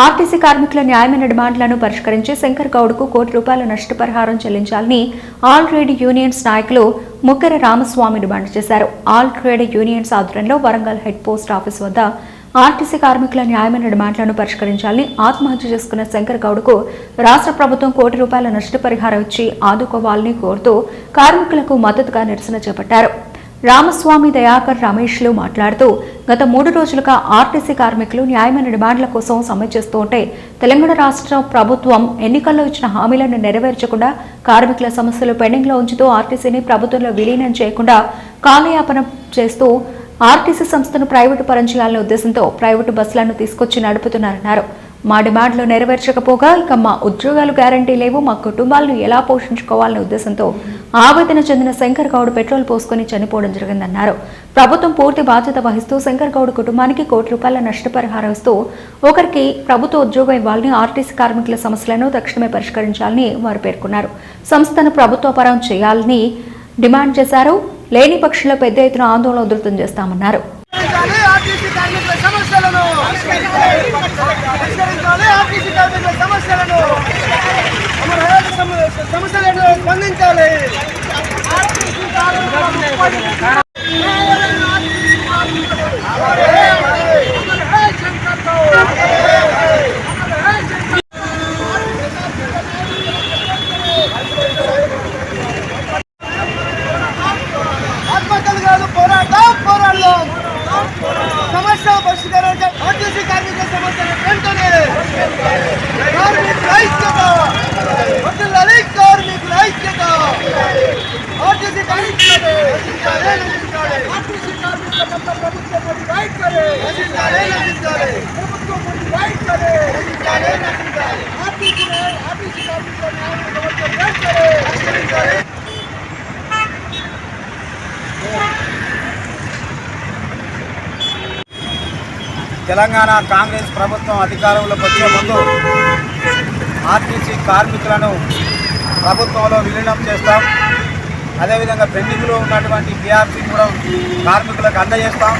RTC కార్మికుల న్యాయమైన డిమాండ్లను పరిష్కరించి శంకర్ గౌడ్కు ₹1,00,00,000 నష్టపరిహారం చెల్లించాలని ఆల్ ట్రేడ్ యూనియన్స్ నాయకులు ముక్కెర రామస్వామి డిమాండ్ చేశారు. ఆల్ ట్రేడ్ యూనియన్స్ ఆధ్వర్యంలో వరంగల్ హెడ్ పోస్ట్ ఆఫీస్ వద్ద ఆర్టీసీ కార్మికుల న్యాయమైన డిమాండ్లను పరిష్కరించాలని ఆత్మహత్య చేసుకున్న శంకర్ గౌడ్కు రాష్ట్ర ప్రభుత్వం ₹1,00,00,000 నష్టపరిహారం ఇచ్చి ఆదుకోవాలని కోరుతూ కార్మికులకు మద్దతుగా నిరసన చేపట్టారు. రామస్వామి, దయాకర్, రమేష్లు మాట్లాడుతూ గత 3 రోజులుగా ఆర్టీసీ కార్మికులు న్యాయమైన డిమాండ్ల కోసం సమ్మె చేస్తూ ఉంటే తెలంగాణ రాష్ట్ర ప్రభుత్వం ఎన్నికల్లో ఇచ్చిన హామీలను నెరవేర్చకుండా కార్మికుల సమస్యలు పెండింగ్లో ఉంచుతూ ఆర్టీసీని ప్రభుత్వంలో విలీనం చేయకుండా కాలయాపన చేస్తూ ఆర్టీసీ సంస్థను ప్రైవేటు పరం చేయాలనే ఉద్దేశంతో ప్రైవేటు బస్సులను తీసుకొచ్చి నడుపుతున్నారన్నారు. మా డిమాండ్లు నెరవేర్చకపోగా ఇక మా ఉద్యోగాలు గ్యారంటీ లేవు, మా కుటుంబాలను ఎలా పోషించుకోవాలనే ఉద్దేశంతో ఆవేదన చెందిన శంకర్ గౌడ్ పెట్రోల్ పోసుకుని చనిపోవడం జరిగిందన్నారు. ప్రభుత్వం పూర్తి బాధ్యత వహిస్తూ శంకర్ గౌడ్ కుటుంబానికి ₹1,00,00,000 నష్టపరిహారం ఇస్తూ ఒకరికి ప్రభుత్వ ఉద్యోగం ఇవ్వాలని, ఆర్టీసీ కార్మికుల సమస్యలను తక్షణమే పరిష్కరించాలని వారు పేర్కొన్నారు. సంస్థను ప్రభుత్వ పరం చేయాలని డిమాండ్ చేశారు. లేని పక్షంలో పెద్ద ఎత్తున ఆందోళన ఉధృతం చేస్తామన్నారు. సమస్య పరిష్కారం ఆర్టీసీ కార్మికుల సమస్యలు వెంటనే కార్మికుల ఐక్యత వర్ధిల్లాలి, కార్మికుల ఐక్యత ఆర్టీసీ కార్మికులు ఆర్టీసీ కార్మికుల పట్ల ప్రభుత్వం రైట్ करे ప్రభుత్వం రైట్ करे ఆర్టీసీ కార్మికుల న్యాయ సమస్యలు రైట్ करे తెలంగాణ కాంగ్రెస్ ప్రభుత్వం అధికారంలోకి వచ్చే ముందు ఆర్టీసీ కార్మికులను ప్రభుత్వంలో విలీనం చేస్తాం. అదేవిధంగా పెండింగ్లో ఉన్నటువంటి పీఆర్సీ కూడా కార్మికులకు అందజేస్తాం.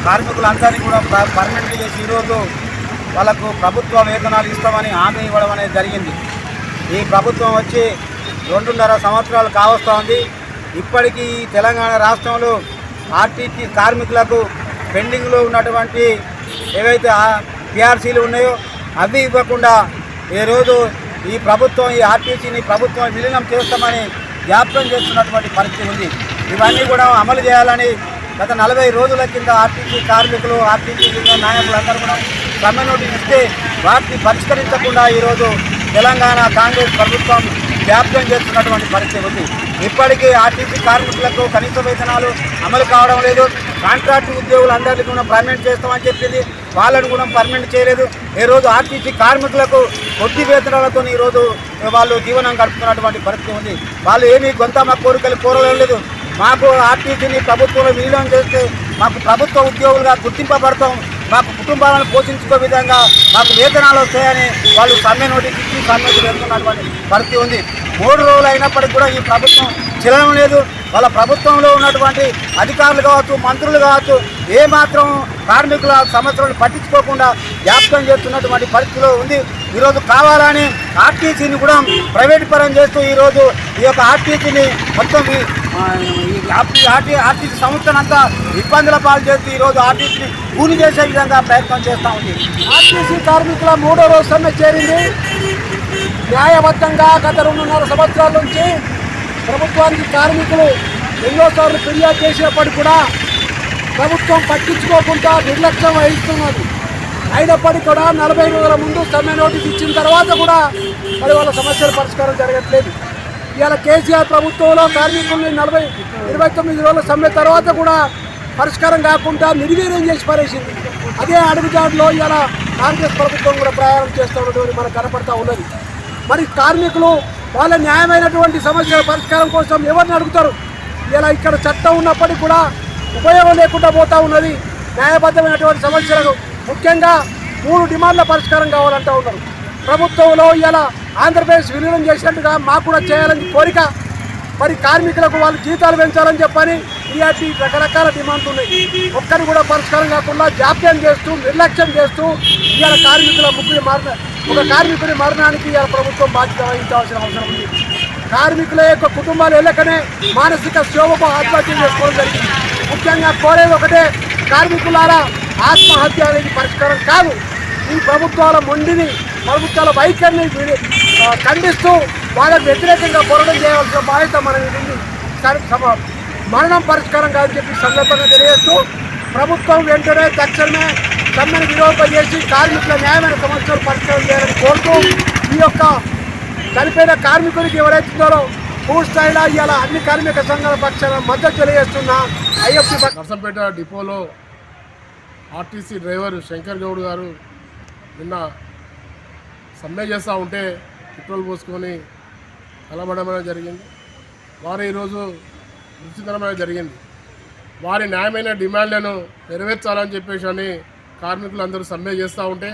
కార్మికులందరినీ కూడా పర్మనెంట్ చేసి ఈరోజు వాళ్ళకు ప్రభుత్వ వేతనాలు ఇస్తామని హామీ ఇవ్వడం అనేది జరిగింది. ఈ ప్రభుత్వం వచ్చి 2.5 సంవత్సరాలు కావస్తోంది. ఇప్పటికీ తెలంగాణ రాష్ట్రంలో ఆర్టీసీ కార్మికులకు పెండింగ్లో ఉన్నటువంటి ఏవైతే పీఆర్సీలు ఉన్నాయో అవి ఇవ్వకుండా ఈరోజు ఈ ప్రభుత్వం ఈ ఆర్టీసీని ప్రభుత్వం విలీనం చేస్తామని జ్ఞాపకం చేస్తున్నటువంటి పరిస్థితి ఉంది. ఇవన్నీ కూడా అమలు చేయాలని గత 40 రోజుల కింద ఆర్టీసీ కార్మికులు, ఆర్టీసీ నాయకులందరూ కూడా సమ్మె నోటీస్ ఇస్తే వాటిని పరిష్కరించకుండా ఈరోజు తెలంగాణ కాంగ్రెస్ ప్రభుత్వం జ్ఞాపకం చేస్తున్నటువంటి పరిస్థితి ఉంది. ఇప్పటికీ ఆర్టీసీ కార్మికులకు కనీస వేతనాలు అమలు కావడం లేదు. కాంట్రాక్ట్ ఉద్యోగులందరికీ కూడా పర్మనెంట్ చేస్తామని చెప్పింది, వాళ్ళను కూడా పర్మనెంట్ చేయలేదు. ఈరోజు ఆర్టీసీ కార్మికులకు కొద్ది వేతనాలతో ఈరోజు వాళ్ళు జీవనం గడుపుతున్నటువంటి పరిస్థితి ఉంది. వాళ్ళు ఏమీ గొంతమ్మ కోరికలు కోరలేదు. మాకు ఆర్టీసీని ప్రభుత్వంలో విలీనం చేస్తే మాకు ప్రభుత్వ ఉద్యోగులుగా గుర్తింపబడతాం, మాకు కుటుంబాలను పోషించుకో విధంగా మాకు వేతనాలు వస్తాయని వాళ్ళు సమ్మె నోటీస్ ఇచ్చి సమ్మెకు వెళ్తున్నటువంటి పరిస్థితి ఉంది. 3 రోజులు అయినప్పటికీ కూడా ఈ ప్రభుత్వం చలనం లేదు. వాళ్ళ ప్రభుత్వంలో ఉన్నటువంటి అధికారులు కావచ్చు, మంత్రులు కావచ్చు, ఏమాత్రం కార్మికుల సమస్యలను పట్టించుకోకుండా జ్ఞాపకం చేస్తున్నటువంటి పరిస్థితిలో ఉంది. ఈరోజు కావాలని ఆర్టీసీని కూడా ప్రైవేట్ పరం చేస్తూ ఈరోజు ఈ యొక్క ఆర్టీసీని మొత్తం ఆర్టీసీ సంస్థనంతా ఇబ్బందుల పాలు చేస్తూ ఈరోజు ఆర్టీసీని కూలి చేసే విధంగా ప్రయత్నం చేస్తూ ఉంది. ఆర్టీసీ కార్మికుల 3వ రోజు సమ్మె చేరింది. న్యాయబద్ధంగా గత 2.5 సంవత్సరాల నుంచి ప్రభుత్వానికి కార్మికులు ఎన్నోసార్లు ఫిర్యాదు చేసినప్పటికీ కూడా ప్రభుత్వం పట్టించుకోకుండా నిర్లక్ష్యం వహిస్తున్నది. అయినప్పటికీ కూడా 40 రోజుల ముందు సమ్మె నోటీస్ ఇచ్చిన తర్వాత కూడా మరి వాళ్ళ సమస్యల పరిష్కారం జరగట్లేదు. ఇవాళ కేసీఆర్ ప్రభుత్వంలో కార్మికుల్ని 29 రోజుల సమ్మె తర్వాత కూడా పరిష్కారం కాకుండా నిర్వీర్యం చేసి పరేసింది. అదే అడుగుజాడులో ఇవాళ కాంగ్రెస్ ప్రభుత్వం కూడా ప్రయాణం చేస్తున్నటువంటి మనకు కనపడతా ఉన్నది. మరి కార్మికులు వాళ్ళ న్యాయమైనటువంటి సమస్యల పరిష్కారం కోసం ఎవరిని అడుగుతారు? ఇలా ఇక్కడ చట్టం ఉన్నప్పటికీ కూడా ఉపయోగం లేకుండా పోతూ ఉన్నది. న్యాయబద్ధమైనటువంటి సమస్యలకు ముఖ్యంగా 3 డిమాండ్ల పరిష్కారం కావాలంటూ ఉన్నారు. ప్రభుత్వంలో ఇలా ఆంధ్రప్రదేశ్ విలీనం చేసినట్టుగా మాకు కూడా చేయాలని కోరిక. మరి కార్మికులకు వాళ్ళు జీతాలు పెంచాలని చెప్పని ఇలాంటి రకరకాల డిమాండ్లు ఉన్నాయి. ఒక్కరు కూడా పరిష్కారం కాకుండా జాప్యం చేస్తూ నిర్లక్ష్యం చేస్తూ ఇవాళ ఒక కార్మికుడి మరణానికి ఇవాళ ప్రభుత్వం బాధ్యత వహించాల్సిన అవసరం ఉంది. కార్మికుల యొక్క కుటుంబాలు వెళ్ళకనే మానసిక క్షోభకు ఆత్మహత్య చేసుకోవడం జరిగింది. ముఖ్యంగా కోరేది ఒకటే, కార్మికులారా ఆత్మహత్య అనేది పరిష్కారం కాదు. ఈ ప్రభుత్వాల మొండిని, ప్రభుత్వాల వైఖరిని ఖండిస్తూ వాళ్ళకు వ్యతిరేకంగా పోరాటం చేయవలసిన బాధ్యత మన మీద ఉంది. మరణం పరిష్కారం కాదని చెప్పి సందర్భంగా తెలియజేస్తూ ప్రభుత్వం వెంటనే తక్షణమే సమ్మెను విరోధపరిచేసి కార్మికుల న్యాయమైన సమస్యలు పరిష్కారం చేయాలని కోరుతూ ఈ యొక్క చనిపోయిన కార్మికుడికి ఎవరైతున్నారో పూర్తి స్థాయిలో ఇవాళ అన్ని కార్మిక సంఘాల పక్షాన మద్దతు తెలియజేస్తున్న ఐఎఫ్సి నర్సంపేట డిపోలో ఆర్టీసీ డ్రైవర్ శంకర్ గౌడ్ గారు నిన్న సమ్మె చేస్తూ ఉంటే పెట్రోల్ పోసుకొని కలబడమనే జరిగింది. వారు ఈరోజు మృత్యుతరమైన జరిగింది. వారి న్యాయమైన డిమాండ్లను నెరవేర్చాలని చెప్పేసి అని కార్మికులందరూ సమ్మె చేస్తూ ఉంటే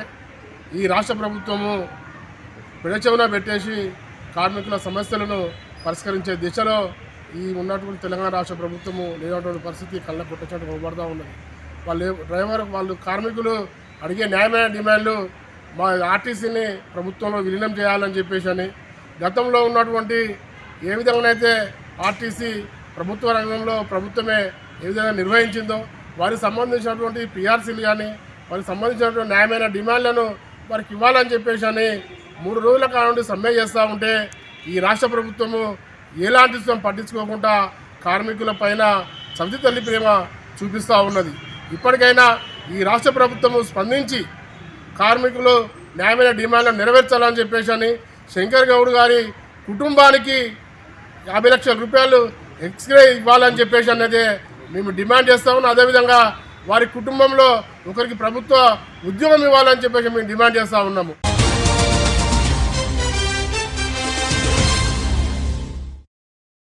ఈ రాష్ట్ర ప్రభుత్వము పెడచెవున పెట్టేసి కార్మికుల సమస్యలను పరిష్కరించే దిశలో ఈ ఉన్నటువంటి తెలంగాణ రాష్ట్ర ప్రభుత్వము లేనటువంటి పరిస్థితి కళ్ళ కొట్టేటట్టు కనబడుతూ ఉన్నది. వాళ్ళు కార్మికులు అడిగే న్యాయమైన డిమాండ్లు మా ఆర్టీసీని ప్రభుత్వంలో విలీనం చేయాలని చెప్పేసి అని, గతంలో ఉన్నటువంటి ఏ విధంగానైతే ఆర్టీసీ ప్రభుత్వ రంగంలో ప్రభుత్వమే ఏ విధంగా నిర్వహించిందో వారికి సంబంధించినటువంటి పిఆర్సీలు కానీ వారికి సంబంధించినటువంటి న్యాయమైన డిమాండ్లను వారికి ఇవ్వాలని చెప్పేసి అని 3 రోజుల కాలం సమ్మె చేస్తూ ఉంటే ఈ రాష్ట్ర ప్రభుత్వము ఎలాంటి పట్టించుకోకుండా కార్మికుల పైన సవితి తల్లి ప్రేమ చూపిస్తూ ఉన్నది. ఇప్పటికైనా ఈ రాష్ట్ర ప్రభుత్వము స్పందించి కార్మికులు న్యాయమైన డిమాండ్లను నెరవేర్చాలని చెప్పేసి అని శంకర్ గౌడ్ గారి కుటుంబానికి 50 లక్షల రూపాయలు ఎక్స్గ్రే ఇవ్వాలని చెప్పేసి అనేది మేము డిమాండ్ చేస్తా ఉన్నాం. అదేవిధంగా వారి కుటుంబంలో ఒకరికి ప్రభుత్వ ఉద్యోగం ఇవ్వాలని చెప్పేసి మేము డిమాండ్ చేస్తూ ఉన్నాము.